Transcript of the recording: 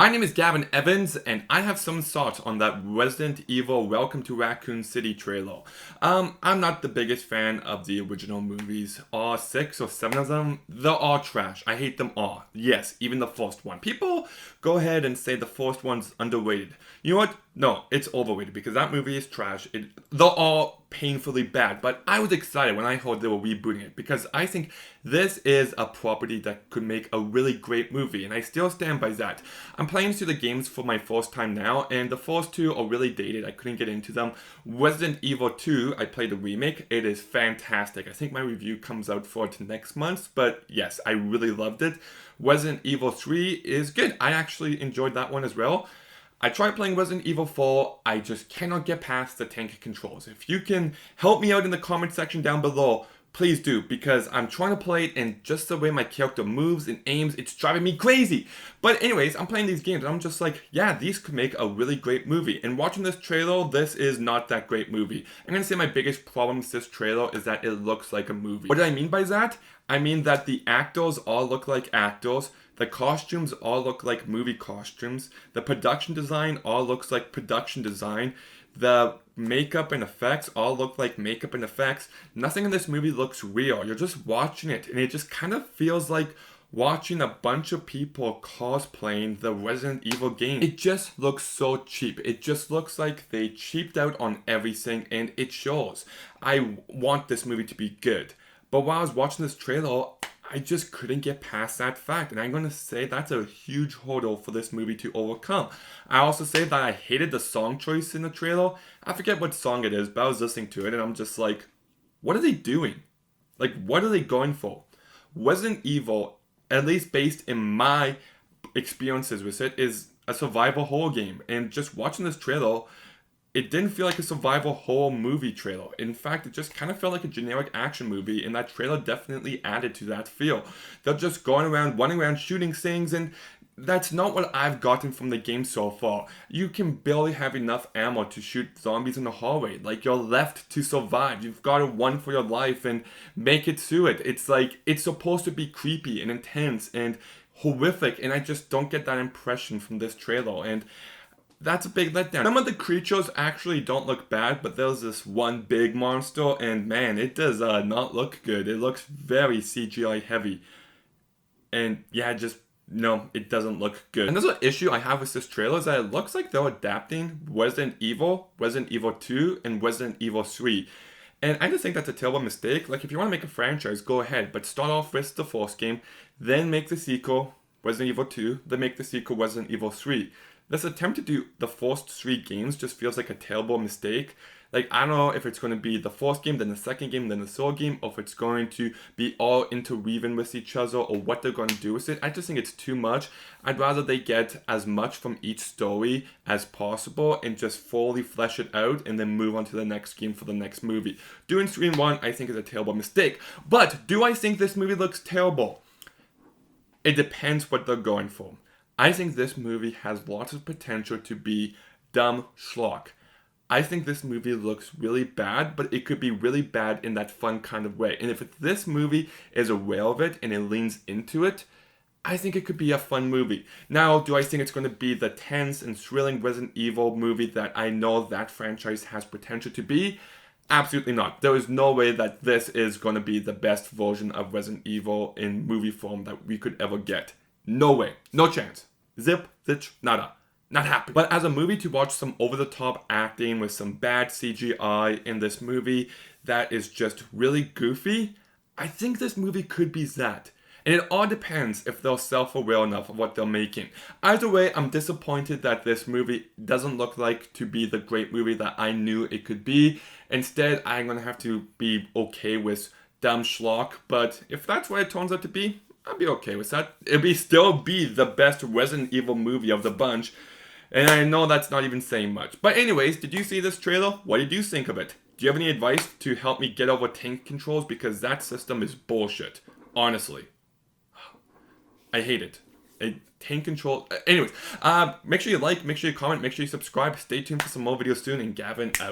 My name is Gavin Evans, and I have some thoughts on that Resident Evil Welcome to Raccoon City trailer. I'm not the biggest fan of the original movies. All 6 or 7 of them, they're all trash. I hate them all. Yes, even the first one. People go ahead and say the first one's underrated. You know what? No, it's overrated because that movie is trash. They're all painfully bad, but I was excited when I heard they were rebooting it because I think this is a property that could make a really great movie, and I still stand by that. I'm playing through the games for my first time now, and the first two are really dated. I couldn't get into them. Resident Evil 2, I played the remake. It is fantastic. I think my review comes out for it next month, but yes, I really loved it. Resident Evil 3 is good. I actually enjoyed that one as well. I tried playing Resident Evil 4, I just cannot get past the tank controls. If you can help me out in the comment section down below, please do, because I'm trying to play it and just the way my character moves and aims, it's driving me crazy. But anyways, I'm playing these games and I'm just like, yeah, these could make a really great movie. And watching this trailer, this is not that great movie. I'm gonna say my biggest problem with this trailer is that it looks like a movie. What do I mean by that? I mean that the actors all look like actors. The costumes all look like movie costumes. The production design all looks like production design. The makeup and effects all look like makeup and effects. Nothing in this movie looks real. You're just watching it, and it just kind of feels like watching a bunch of people cosplaying the Resident Evil game. It just looks so cheap. It just looks like they cheaped out on everything, and it shows. I want this movie to be good. But while I was watching this trailer, I just couldn't get past that fact, and I'm going to say that's a huge hurdle for this movie to overcome. I also say that I hated the song choice in the trailer. I forget what song it is, but I was listening to it and I'm just like, what are they doing? Like, what are they going for? Resident Evil, at least based in my experiences with it, is a survival horror game, and just watching this trailer, it didn't feel like a survival horror movie trailer. In fact, it just kind of felt like a generic action movie, and that trailer definitely added to that feel. They're just going around, running around, shooting things, and that's not what I've gotten from the game so far. You can barely have enough ammo to shoot zombies in the hallway. Like, you're left to survive. You've got to run for your life and make it through it. It's like, it's supposed to be creepy and intense and horrific, and I just don't get that impression from this trailer. And that's a big letdown. Some of the creatures actually don't look bad, but there's this one big monster, and man, it does not look good. It looks very CGI heavy. And yeah, no, it doesn't look good. Another issue I have with this trailer is that it looks like they're adapting Resident Evil 2, and Resident Evil 3. And I just think that's a terrible mistake. Like, if you want to make a franchise, go ahead, but start off with the first game, then make the sequel, Resident Evil 2, then make the sequel, Resident Evil 3. This attempt to do the first 3 games just feels like a terrible mistake. Like, I don't know if it's going to be the first game, then the second game, then the third game, or if it's going to be all interweaving with each other, or what they're going to do with it. I just think it's too much. I'd rather they get as much from each story as possible and just fully flesh it out and then move on to the next game for the next movie. Doing 3 in 1, I think, is a terrible mistake. But do I think this movie looks terrible? It depends what they're going for. I think this movie has lots of potential to be dumb schlock. I think this movie looks really bad, but it could be really bad in that fun kind of way. And if this movie is aware of it and it leans into it, I think it could be a fun movie. Now, do I think it's going to be the tense and thrilling Resident Evil movie that I know that franchise has potential to be? Absolutely not. There is no way that this is going to be the best version of Resident Evil in movie form that we could ever get. No way. No chance. Zip, zitch, nada. Not happening. But as a movie to watch some over-the-top acting with some bad CGI in this movie that is just really goofy, I think this movie could be that. And it all depends if they're self-aware enough of what they're making. Either way, I'm disappointed that this movie doesn't look like to be the great movie that I knew it could be. Instead, I'm going to have to be okay with dumb schlock. But if that's what it turns out to be, I'll be okay with that. It'll still be the best Resident Evil movie of the bunch. And I know that's not even saying much. But anyways, did you see this trailer? What did you think of it? Do you have any advice to help me get over tank controls? Because that system is bullshit. Honestly. I hate it. Tank control. Anyways, make sure you like, make sure you comment, make sure you subscribe. Stay tuned for some more videos soon. And Gavin out.